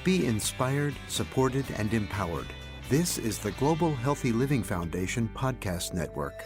Be inspired, supported, and empowered. This is the Global Healthy Living Foundation podcast network.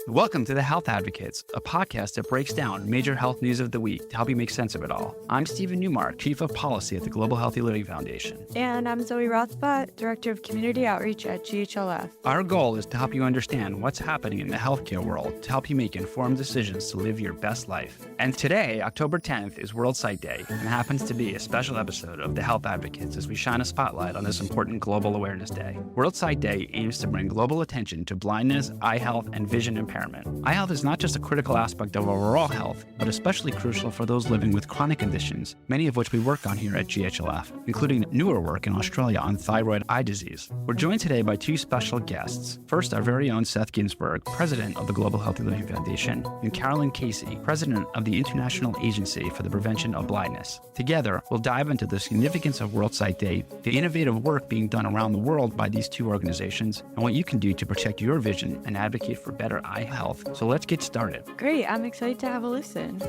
Welcome to The Health Advocates, a podcast that breaks down major health news of the week to help you make sense of it all. I'm Stephen Newmark, Chief of Policy at the Global Healthy Living Foundation. And I'm Zoe Rothblatt, Director of Community Outreach at GHLF. Our goal is to help you understand what's happening in the healthcare world to help you make informed decisions to live your best life. And today, October 10th, is World Sight Day and happens to be a special episode of The Health Advocates as we shine a spotlight on this important global awareness day. World Sight Day aims to bring global attention to blindness, eye health, and vision impairment. Eye health is not just a critical aspect of overall health, but especially crucial for those living with chronic conditions, many of which we work on here at GHLF, including newer work in Australia on thyroid eye disease. We're joined today by two special guests. First, our very own Seth Ginsberg, President of the Global Healthy Living Foundation, and Caroline Casey, President of the International Agency for the Prevention of Blindness. Together, we'll dive into the significance of World Sight Day, the innovative work being done around the world by these two organizations, and what you can do to protect your vision and advocate for better eye health. So let's get started. Great. I'm excited to have a listen.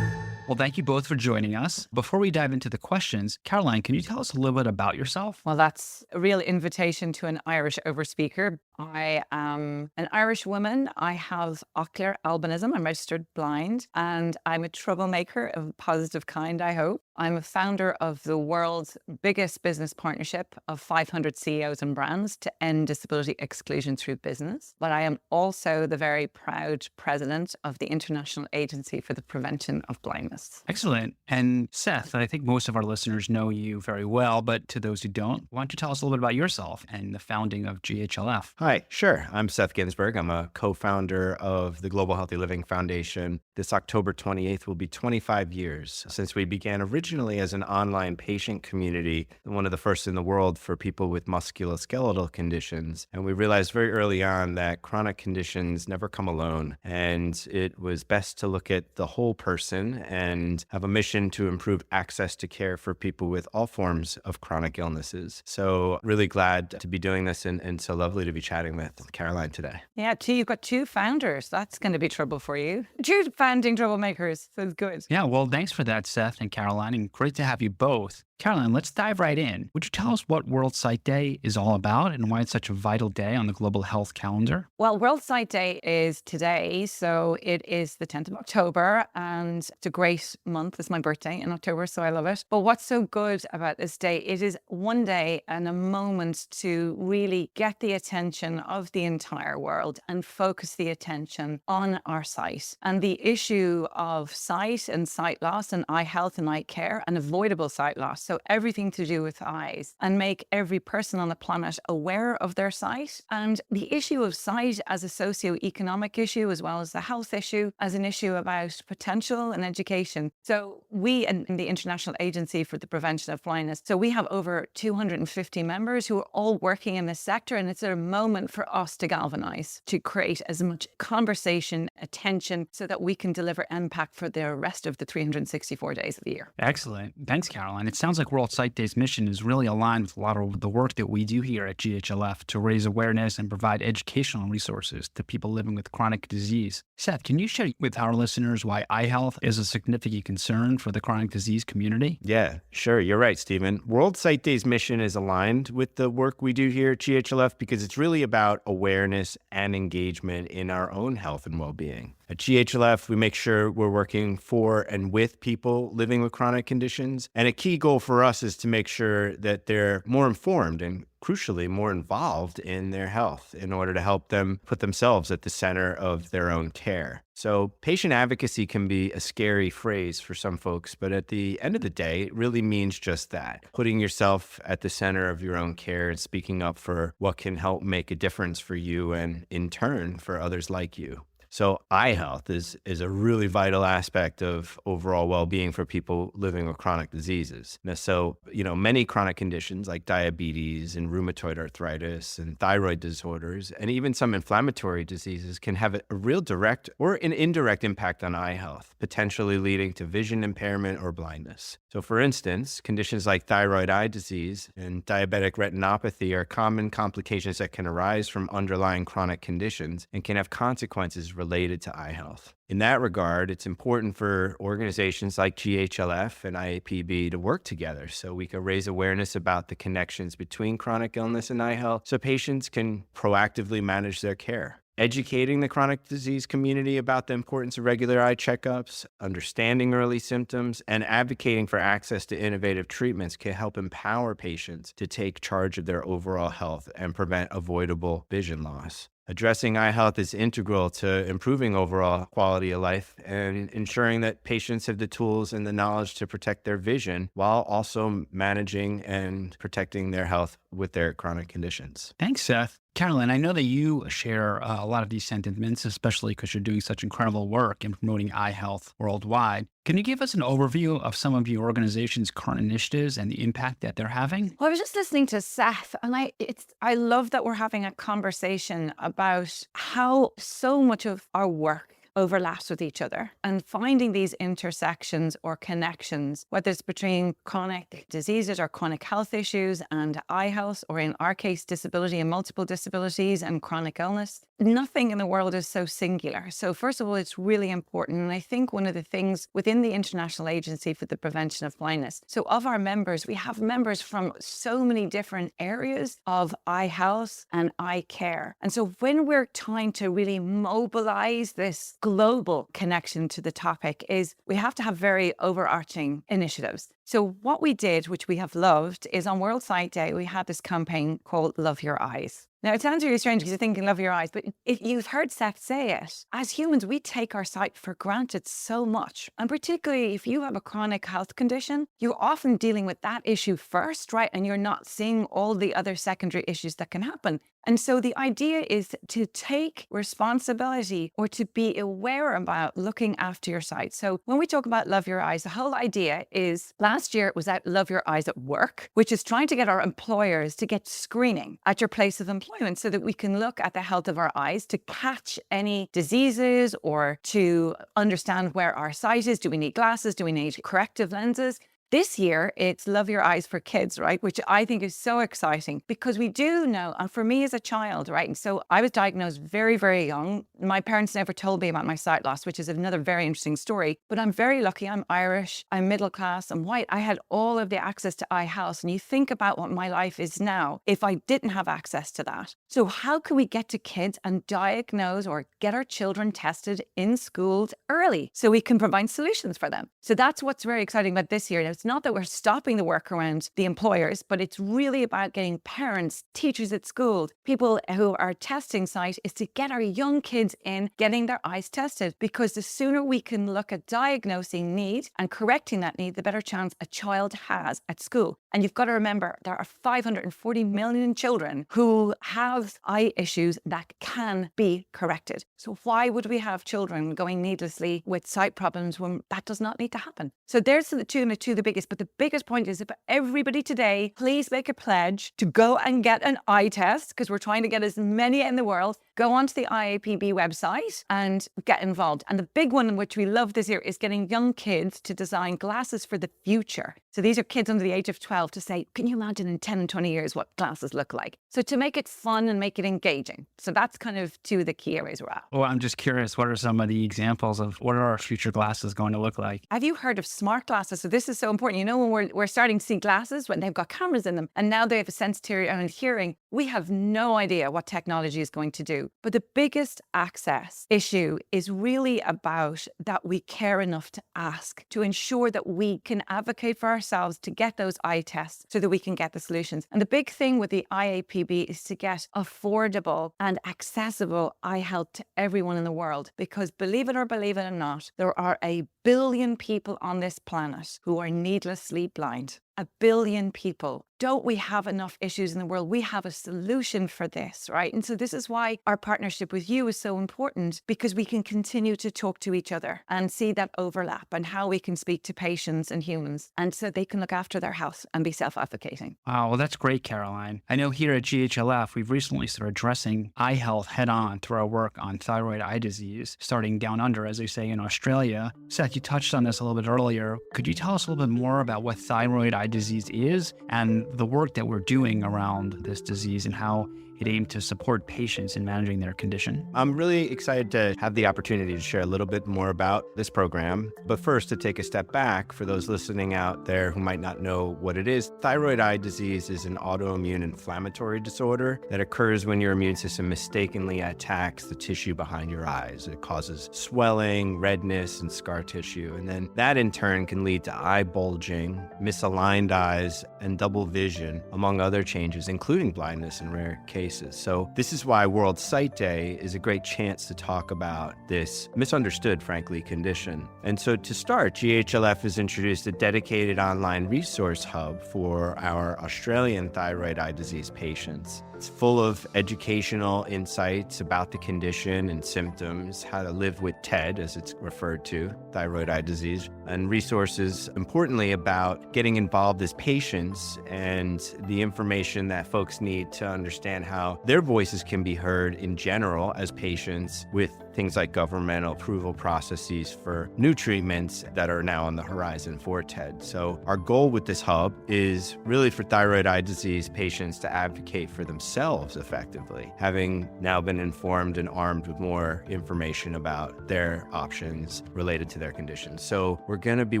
Well, thank you both for joining us. Before we dive into the questions, Caroline, can you tell us a little bit about yourself? Well, that's a real invitation to an Irish overspeaker. I am an Irish woman. I have ocular albinism. I'm registered blind, and I'm a troublemaker of a positive kind, I hope. I'm a founder of the world's biggest business partnership of 500 CEOs and brands to end disability exclusion through business. But I am also the very proud president of the International Agency for the Prevention of Blindness. Excellent. And Seth, I think most of our listeners know you very well, but to those who don't, why don't you tell us a little bit about yourself and the founding of GHLF? Hi, sure. I'm Seth Ginsberg. I'm a co-founder of the Global Healthy Living Foundation. This October 28th will be 25 years since we began originally as an online patient community, one of the first in the world for people with musculoskeletal conditions. And we realized very early on that chronic conditions never come alone. And it was best to look at the whole person and have a mission to improve access to care for people with all forms of chronic illnesses. So really glad to be doing this and so lovely to be chatting with Caroline today. Yeah, you've got two founders. That's going to be trouble for you. Two founding troublemakers. So it's good. Yeah, well, thanks for that, Seth and Caroline, and great to have you both. Caroline, let's dive right in. Would you tell us what World Sight Day is all about and why it's such a vital day on the global health calendar? Well, World Sight Day is today, so it is the 10th of October, and it's a great month. It's my birthday in October, so I love it. But what's so good about this day, it is one day and a moment to really get the attention of the entire world and focus the attention on our sight and the issue of sight and sight loss and eye health and eye care and avoidable sight loss. So everything to do with eyes, and make every person on the planet aware of their sight and the issue of sight as a socio-economic issue, as well as the health issue as an issue about potential and education. So we in the International Agency for the Prevention of Blindness, so we have over 250 members who are all working in this sector, and it's a moment for us to galvanize, to create as much conversation, attention, so that we can deliver impact for the rest of the 364 days of the year. Excellent. Thanks, Caroline. It sounds like World Sight Day's mission is really aligned with a lot of the work that we do here at GHLF to raise awareness and provide educational resources to people living with chronic disease. Seth, can you share with our listeners why eye health is a significant concern for the chronic disease community? Yeah, sure. You're right, Stephen. World Sight Day's mission is aligned with the work we do here at GHLF because it's really about awareness and engagement in our own health and well-being. At GHLF, we make sure we're working for and with people living with chronic conditions. And a key goal for us is to make sure that they're more informed and crucially more involved in their health in order to help them put themselves at the center of their own care. So patient advocacy can be a scary phrase for some folks, but at the end of the day, it really means just that, putting yourself at the center of your own care and speaking up for what can help make a difference for you and in turn for others like you. So eye health is a really vital aspect of overall well-being for people living with chronic diseases. Now, so, many chronic conditions like diabetes and rheumatoid arthritis and thyroid disorders, and even some inflammatory diseases can have a real direct or an indirect impact on eye health, potentially leading to vision impairment or blindness. So for instance, conditions like thyroid eye disease and diabetic retinopathy are common complications that can arise from underlying chronic conditions and can have consequences related to eye health. In that regard, it's important for organizations like GHLF and IAPB to work together so we can raise awareness about the connections between chronic illness and eye health so patients can proactively manage their care. Educating the chronic disease community about the importance of regular eye checkups, understanding early symptoms, and advocating for access to innovative treatments can help empower patients to take charge of their overall health and prevent avoidable vision loss. Addressing eye health is integral to improving overall quality of life and ensuring that patients have the tools and the knowledge to protect their vision while also managing and protecting their health with their chronic conditions. Thanks, Seth. Carolyn, I know that you share a lot of these sentiments, especially because you're doing such incredible work in promoting eye health worldwide. Can you give us an overview of some of your organization's current initiatives and the impact that they're having? Well, I was just listening to Seth, and I love that we're having a conversation about how so much of our work overlaps with each other and finding these intersections or connections, whether it's between chronic diseases or chronic health issues and eye health, or in our case, disability and multiple disabilities and chronic illness. Nothing in the world is so singular. So first of all, it's really important. And I think one of the things within the International Agency for the Prevention of Blindness, so of our members, we have members from so many different areas of eye health and eye care. And so when we're trying to really mobilize this global connection to the topic, is we have to have very overarching initiatives. So what we did, which we have loved, is on World Sight Day, we had this campaign called Love Your Eyes. Now, it sounds really strange because you're thinking love your eyes, but if you've heard Seth say it, as humans, we take our sight for granted so much. And particularly if you have a chronic health condition, you're often dealing with that issue first, right? And you're not seeing all the other secondary issues that can happen. And so the idea is to take responsibility or to be aware about looking after your sight. So when we talk about Love Your Eyes, the whole idea is last year it was at Love Your Eyes at Work, which is trying to get our employers to get screening at your place of employment so that we can look at the health of our eyes to catch any diseases or to understand where our sight is. Do we need glasses? Do we need corrective lenses? This year, it's Love Your Eyes for Kids, right? Which I think is so exciting because we do know, and for me as a child, right? And so I was diagnosed very, very young. My parents never told me about my sight loss, which is another very interesting story. But I'm very lucky. I'm Irish, I'm middle class, I'm white. I had all of the access to eye health. And you think about what my life is now if I didn't have access to that. So how can we get to kids and diagnose or get our children tested in schools early so we can provide solutions for them? So that's what's very exciting about this year. It's not that we're stopping the work around the employers, but it's really about getting parents, teachers at school, people who are testing sight, is to get our young kids in getting their eyes tested, because the sooner we can look at diagnosing need and correcting that need, the better chance a child has at school. And you've got to remember, there are 540 million children who have eye issues that can be corrected. So why would we have children going needlessly with sight problems when that does not need to happen? So there's the two the biggest, but the biggest point is about everybody today, please make a pledge to go and get an eye test, because we're trying to get as many in the world. Go onto the IAPB website and get involved. And the big one, which we love this year, is getting young kids to design glasses for the future. So these are kids under the age of 12 to say, can you imagine in 10 and 20 years what glasses look like? So to make it fun and make it engaging. So that's kind of two of the key areas we're at. Well, I'm just curious, what are some of the examples of what are our future glasses going to look like? Have you heard of smart glasses? So this is so important. You know, when we're starting to see glasses, when they've got cameras in them, and now they have a sensitivity and hearing, we have no idea what technology is going to do. But the biggest access issue is really about that we care enough to ask, to ensure that we can advocate for ourselves to get those eye tests so that we can get the solutions. And the big thing with the IAPB is to get affordable and accessible eye health to everyone in the world, because believe it or not, there are 1 billion people on this planet who are needlessly blind. 1 billion people. Don't we have enough issues in the world? We have a solution for this, right? And so this is why our partnership with you is so important, because we can continue to talk to each other and see that overlap and how we can speak to patients and humans, and so they can look after their health and be self-advocating. Wow, well, that's great, Caroline. I know here at GHLF, we've recently started addressing eye health head on through our work on thyroid eye disease, starting down under, as they say in Australia. Seth, you touched on this a little bit earlier. Could you tell us a little bit more about what thyroid eye disease is and the work that we're doing around this disease and how it aimed to support patients in managing their condition. I'm really excited to have the opportunity to share a little bit more about this program. But first, to take a step back, for those listening out there who might not know what it is, thyroid eye disease is an autoimmune inflammatory disorder that occurs when your immune system mistakenly attacks the tissue behind your eyes. It causes swelling, redness, and scar tissue. And then that in turn can lead to eye bulging, misaligned eyes, and double vision, among other changes, including blindness in rare cases. So this is why World Sight Day is a great chance to talk about this misunderstood, frankly, condition. And so to start, GHLF has introduced a dedicated online resource hub for our Australian thyroid eye disease patients. It's full of educational insights about the condition and symptoms, how to live with TED, as it's referred to, thyroid eye disease, and resources, importantly, about getting involved as patients and the information that folks need to understand how their voices can be heard in general as patients with things like governmental approval processes for new treatments that are now on the horizon for TED. So our goal with this hub is really for thyroid eye disease patients to advocate for themselves effectively, having now been informed and armed with more information about their options related to their conditions. So we're going to be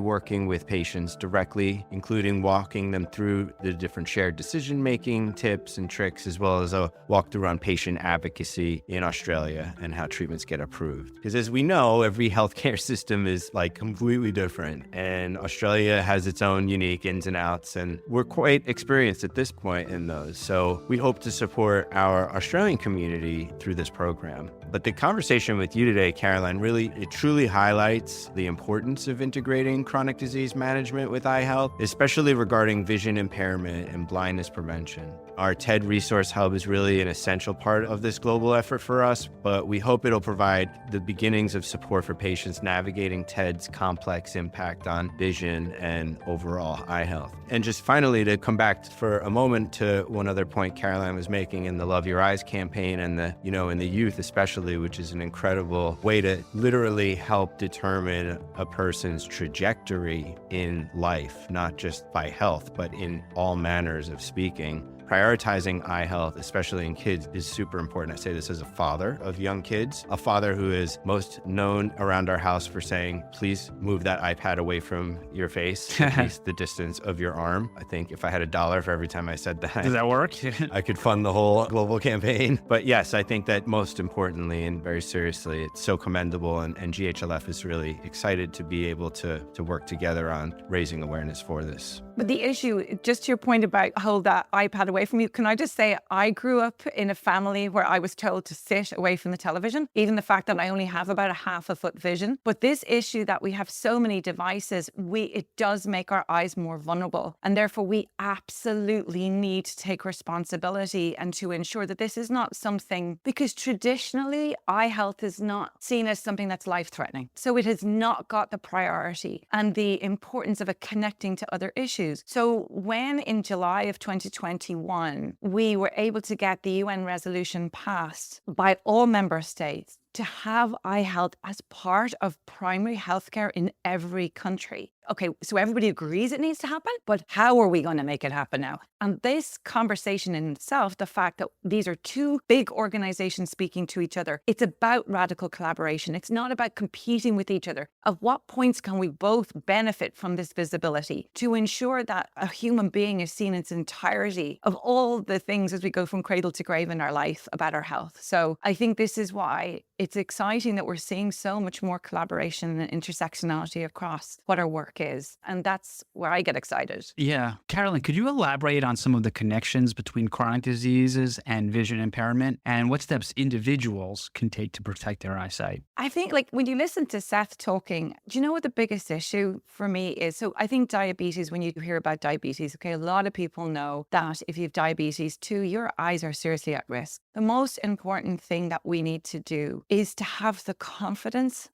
working with patients directly, including walking them through the different shared decision-making tips and tricks, as well as a walkthrough on patient advocacy in Australia and how treatments get approved. Because as we know, every healthcare system is like completely different, and Australia has its own unique ins and outs, and we're quite experienced at this point in those. So we hope to support our Australian community through this program. But the conversation with you today, Caroline, it truly highlights the importance of integrating chronic disease management with eye health, especially regarding vision impairment and blindness prevention. Our TED Resource Hub is really an essential part of this global effort for us, but we hope it'll provide the beginnings of support for patients navigating TED's complex impact on vision and overall eye health. And just finally, to come back for a moment to one other point Caroline was making in the Love Your Eyes campaign and in the youth especially, which is an incredible way to literally help determine a person's trajectory in life, not just by health, but in all manners of speaking. Prioritizing eye health, especially in kids, is super important. I say this as a father of young kids, a father who is most known around our house for saying, please move that iPad away from your face, at least the distance of your arm. I think if I had $1 for every time I said that. Does that work? I could fund the whole global campaign. But yes, I think that most importantly and very seriously, it's so commendable. And GHLF is really excited to be able to work together on raising awareness for this. But the issue, just to your point about hold that iPad away from you, can I just say I grew up in a family where I was told to sit away from the television, even the fact that I only have about a half a foot vision. But this issue that we have so many devices, it does make our eyes more vulnerable. And therefore, we absolutely need to take responsibility and to ensure that this is not something, because traditionally, eye health is not seen as something that's life-threatening. So it has not got the priority and the importance of it connecting to other issues. So when in July of 2021, we were able to get the UN resolution passed by all member states to have eye health as part of primary healthcare in every country. Okay, so everybody agrees it needs to happen, but how are we going to make it happen now? And this conversation in itself, the fact that these are two big organizations speaking to each other, it's about radical collaboration. It's not about competing with each other. At what points can we both benefit from this visibility to ensure that a human being is seen in its entirety of all the things as we go from cradle to grave in our life about our health? So I think this is why it's exciting that we're seeing so much more collaboration and intersectionality across what our work is. And that's where I get excited. Yeah. Carolyn, could you elaborate on some of the connections between chronic diseases and vision impairment and what steps individuals can take to protect their eyesight? I think when you listen to Seth talking, do you know what the biggest issue for me is? So I think diabetes, when you hear about diabetes, okay, a lot of people know that if you have diabetes too, your eyes are seriously at risk. The most important thing that we need to do is to have the confidence.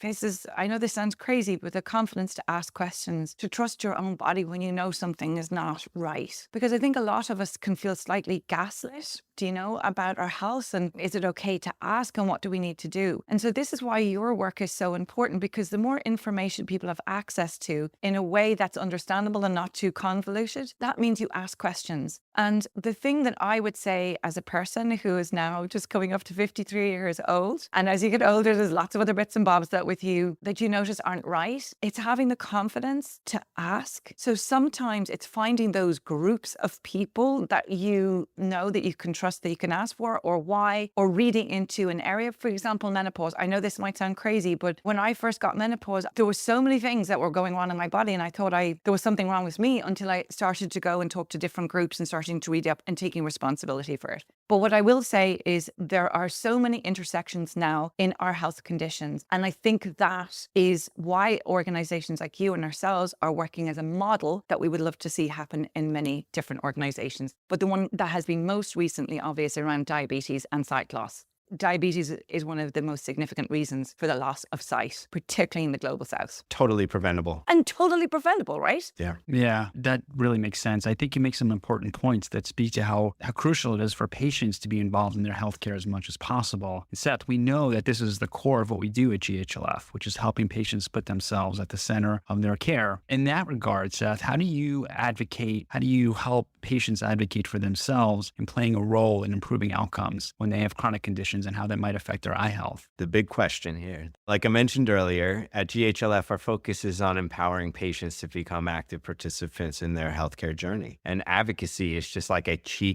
I know this sounds crazy, but the confidence to ask questions questions, to trust your own body when you know something is not right. Because I think a lot of us can feel slightly gaslit, about our health, and is it okay to ask, and what do we need to do? And so this is why your work is so important, because the more information people have access to in a way that's understandable and not too convoluted, that means you ask questions. And the thing that I would say as a person who is now just coming up to 53 years old, and as you get older, there's lots of other bits and bobs that you notice aren't right. It's having the confidence to ask. So sometimes it's finding those groups of people that you know that you can trust, that you can ask for, or why, or reading into an area. For example, menopause. I know this might sound crazy, but when I first got menopause, there were so many things that were going on in my body, and I thought there was something wrong with me until I started to go and talk to different groups and starting to read up and taking responsibility for it. But what I will say is there are so many intersections now in our health conditions, and I think that is why organizations like you and ourselves are working as a model that we would love to see happen in many different organizations. But the one that has been most recently obvious around diabetes and sight loss. Diabetes is one of the most significant reasons for the loss of sight, particularly in the global south. Totally preventable. And totally preventable, right? Yeah. Yeah, that really makes sense. I think you make some important points that speak to how crucial it is for patients to be involved in their healthcare as much as possible. And Seth, we know that this is the core of what we do at GHLF, which is helping patients put themselves at the center of their care. In that regard, Seth, how do you advocate? How do you help patients advocate for themselves in playing a role in improving outcomes when they have chronic conditions, and how that might affect their eye health? The big question here. Like I mentioned earlier, at GHLF, our focus is on empowering patients to become active participants in their healthcare journey. And advocacy is just like a key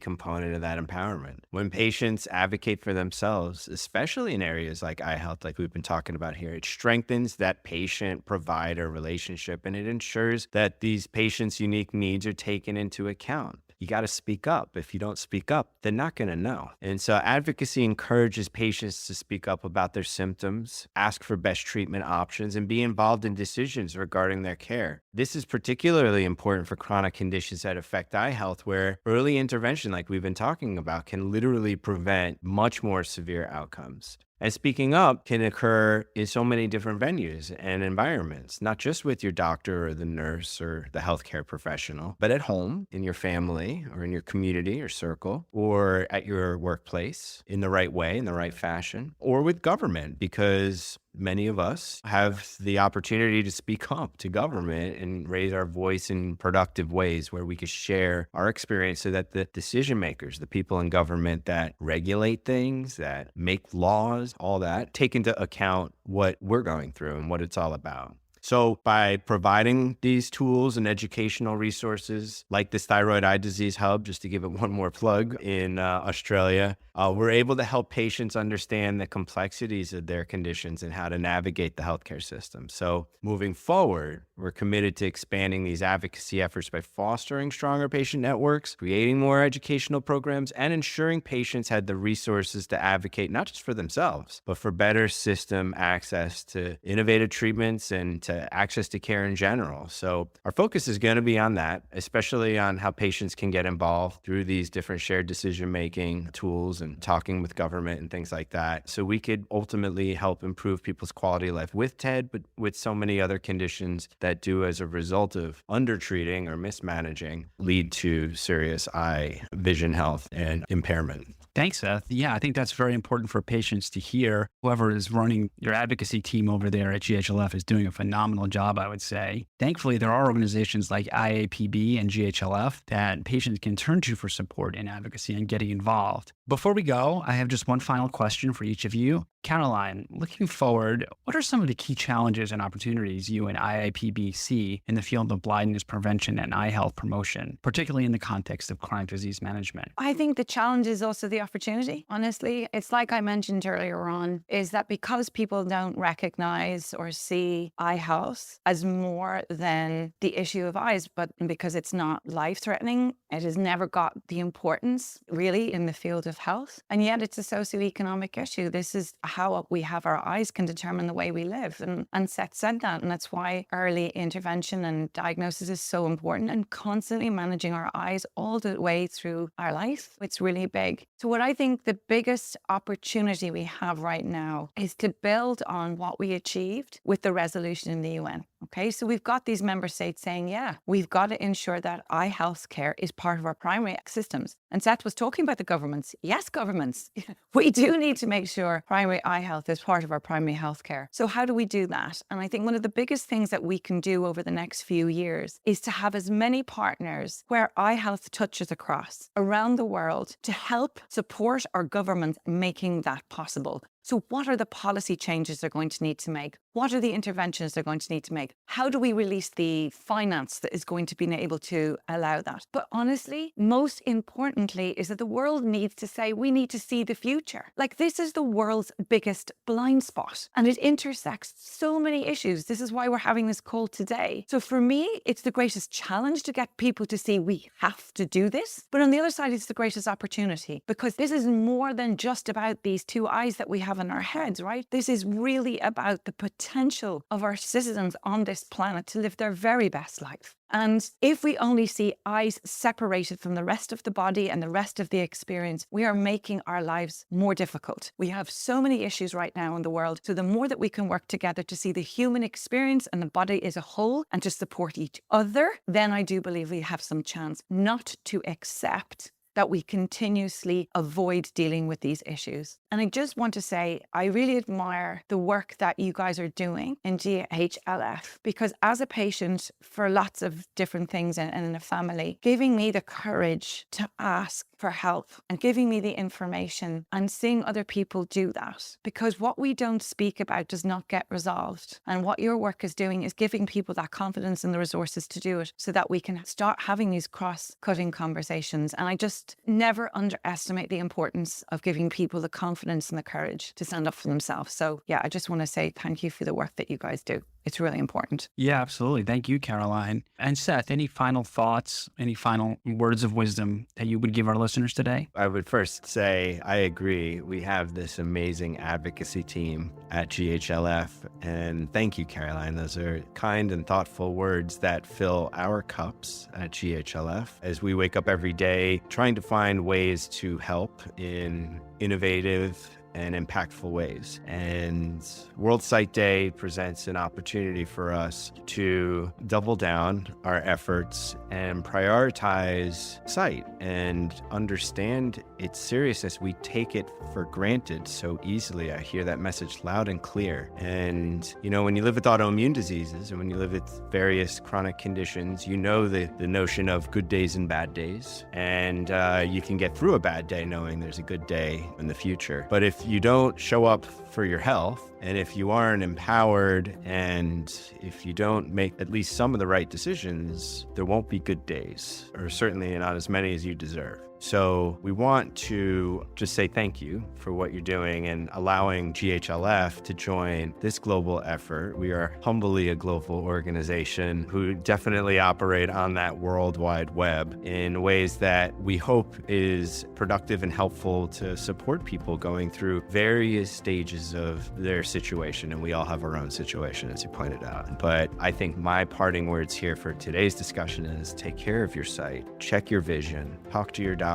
component of that empowerment. When patients advocate for themselves, especially in areas like eye health, like we've been talking about here, it strengthens that patient-provider relationship, and it ensures that these patients' unique needs are taken into account. You got to speak up. If you don't speak up, they're not going to know. And so advocacy encourages patients to speak up about their symptoms, ask for best treatment options, and be involved in decisions regarding their care. This is particularly important for chronic conditions that affect eye health, where early intervention, like we've been talking about, can literally prevent much more severe outcomes. And speaking up can occur in so many different venues and environments, not just with your doctor or the nurse or the healthcare professional, but at home, in your family, or in your community or circle, or at your workplace, in the right way, in the right fashion, or with government, because many of us have the opportunity to speak up to government and raise our voice in productive ways where we can share our experience so that the decision makers, the people in government that regulate things, that make laws, all that, take into account what we're going through and what it's all about. So by providing these tools and educational resources like this Thyroid Eye Disease Hub, just to give it one more plug, in Australia, we're able to help patients understand the complexities of their conditions and how to navigate the healthcare system. So moving forward, we're committed to expanding these advocacy efforts by fostering stronger patient networks, creating more educational programs, and ensuring patients had the resources to advocate not just for themselves, but for better system access to innovative treatments and to access to care in general. So our focus is going to be on that, especially on how patients can get involved through these different shared decision-making tools and talking with government and things like that. So we could ultimately help improve people's quality of life with TED, but with so many other conditions that do, as a result of undertreating or mismanaging, lead to serious eye vision health and impairment. Thanks, Seth. Yeah, I think that's very important for patients to hear. Whoever is running your advocacy team over there at GHLF is doing a phenomenal job, I would say. Thankfully, there are organizations like IAPB and GHLF that patients can turn to for support in advocacy and getting involved. Before we go, I have just one final question for each of you. Caroline, looking forward, what are some of the key challenges and opportunities you and IAPB see in the field of blindness prevention and eye health promotion, particularly in the context of chronic disease management? I think the challenge is also the opportunity. Honestly, it's like I mentioned earlier on, is that because people don't recognize or see eye health as more than the issue of eyes, but because it's not life-threatening, it has never got the importance really in the field of health. And yet it's a socioeconomic issue. This is how we have our eyes can determine the way we live. And Seth said that. And that's why early intervention and diagnosis is so important, and constantly managing our eyes all the way through our life. It's really big. So what I think the biggest opportunity we have right now is to build on what we achieved with the resolution in the UN. Okay, so we've got these member states saying, yeah, we've got to ensure that eye health care is part of our primary systems. And Seth was talking about the governments. Yes, governments. We do need to make sure primary eye health is part of our primary health care. So how do we do that? And I think one of the biggest things that we can do over the next few years is to have as many partners where eye health touches across around the world to help support our government making that possible. So what are the policy changes they're going to need to make? What are the interventions they're going to need to make? How do we release the finance that is going to be able to allow that? But honestly, most importantly is that the world needs to say, we need to see the future. Like, this is the world's biggest blind spot and it intersects so many issues. This is why we're having this call today. So for me, it's the greatest challenge to get people to see we have to do this. But on the other side, it's the greatest opportunity, because this is more than just about these two eyes that we have in our heads, right? This is really about the potential of our citizens on this planet to live their very best life. And if we only see eyes separated from the rest of the body and the rest of the experience, we are making our lives more difficult. We have so many issues right now in the world. So the more that we can work together to see the human experience and the body as a whole and to support each other, then I do believe we have some chance not to accept that we continuously avoid dealing with these issues. And I just want to say, I really admire the work that you guys are doing in GHLF, because as a patient for lots of different things and in a family, giving me the courage to ask for help and giving me the information and seeing other people do that, because what we don't speak about does not get resolved. And what your work is doing is giving people that confidence and the resources to do it so that we can start having these cross-cutting conversations. And I just never underestimate the importance of giving people the confidence and the courage to stand up for themselves. So yeah, I just want to say thank you for the work that you guys do. It's really important. Yeah, absolutely. Thank you, Caroline. And Seth, any final thoughts, any final words of wisdom that you would give our listeners today? I would first say I agree. We have this amazing advocacy team at GHLF. And thank you, Caroline. Those are kind and thoughtful words that fill our cups at GHLF as we wake up every day trying to find ways to help in innovative and impactful ways. And World Sight Day presents an opportunity for us to double down our efforts and prioritize sight and understand its seriousness. We take it for granted so easily. I hear that message loud and clear. And, you know, when you live with autoimmune diseases and when you live with various chronic conditions, you know the notion of good days and bad days. And you can get through a bad day knowing there's a good day in the future. But if you don't show up for your health, and if you aren't empowered, and if you don't make at least some of the right decisions, there won't be good days, or certainly not as many as you deserve. So we want to just say thank you for what you're doing and allowing GHLF to join this global effort. We are humbly a global organization who definitely operate on that World Wide Web in ways that we hope is productive and helpful to support people going through various stages of their situation. And we all have our own situation, as you pointed out. But I think my parting words here for today's discussion is take care of your sight, check your vision, talk to your doctors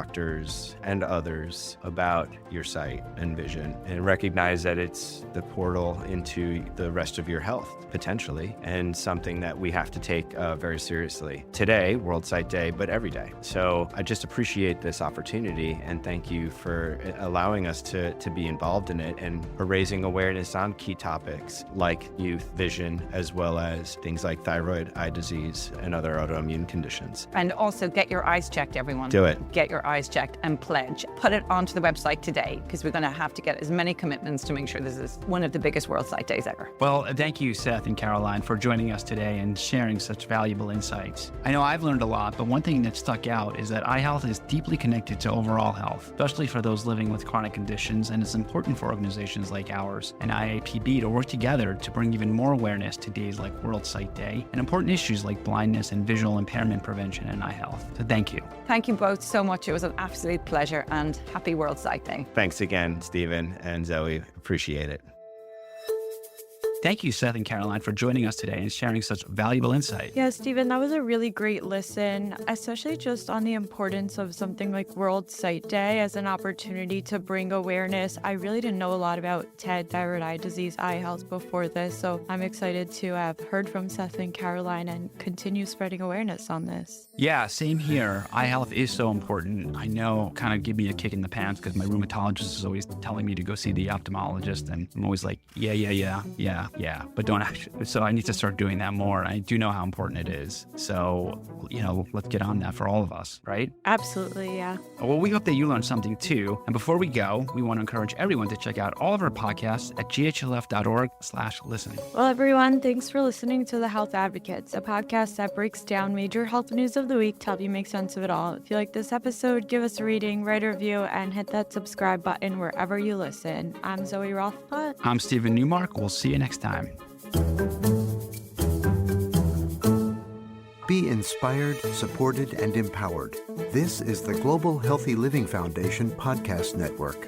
and others about your sight and vision, and recognize that it's the portal into the rest of your health, potentially, and something that we have to take very seriously. Today, World Sight Day, but every day. So I just appreciate this opportunity, and thank you for allowing us to be involved in it and for raising awareness on key topics like youth vision, as well as things like thyroid eye disease and other autoimmune conditions. And also get your eyes checked, everyone. Do it. Get your eyes checked and pledge. Put it onto the website today, because we're going to have to get as many commitments to make sure this is one of the biggest World Sight Days ever. Well, thank you, Seth and Caroline, for joining us today and sharing such valuable insights. I know I've learned a lot, but one thing that stuck out is that eye health is deeply connected to overall health, especially for those living with chronic conditions, and it's important for organizations like ours and IAPB to work together to bring even more awareness to days like World Sight Day and important issues like blindness and visual impairment prevention and eye health. So thank you. Thank you both so much. It was an absolute pleasure, and happy World Sight Day. Thanks again, Stephen and Zoe. Appreciate it. Thank you, Seth and Caroline, for joining us today and sharing such valuable insight. Yeah, Stephen, that was a really great listen, especially just on the importance of something like World Sight Day as an opportunity to bring awareness. I really didn't know a lot about TED, thyroid eye disease, eye health before this, so I'm excited to have heard from Seth and Caroline and continue spreading awareness on this. Yeah, same here. Eye health is so important. I know, kind of give me a kick in the pants because my rheumatologist is always telling me to go see the ophthalmologist, and I'm always like, yeah, but don't actually. So I need to start doing that more. I do know how important it is. So, let's get on that for all of us, right? Absolutely, yeah. Well, we hope that you learned something too. And before we go, we want to encourage everyone to check out all of our podcasts at ghlf.org/listen. Well, everyone, thanks for listening to The Health Advocates, a podcast that breaks down major health news of the week to help you make sense of it all. If you like this episode, give us a rating, write a review, and hit that subscribe button wherever you listen. I'm Zoe Rothblatt. I'm Stephen Newmark. We'll see you next time. Be inspired, supported, and empowered. This is the Global Healthy Living Foundation Podcast Network.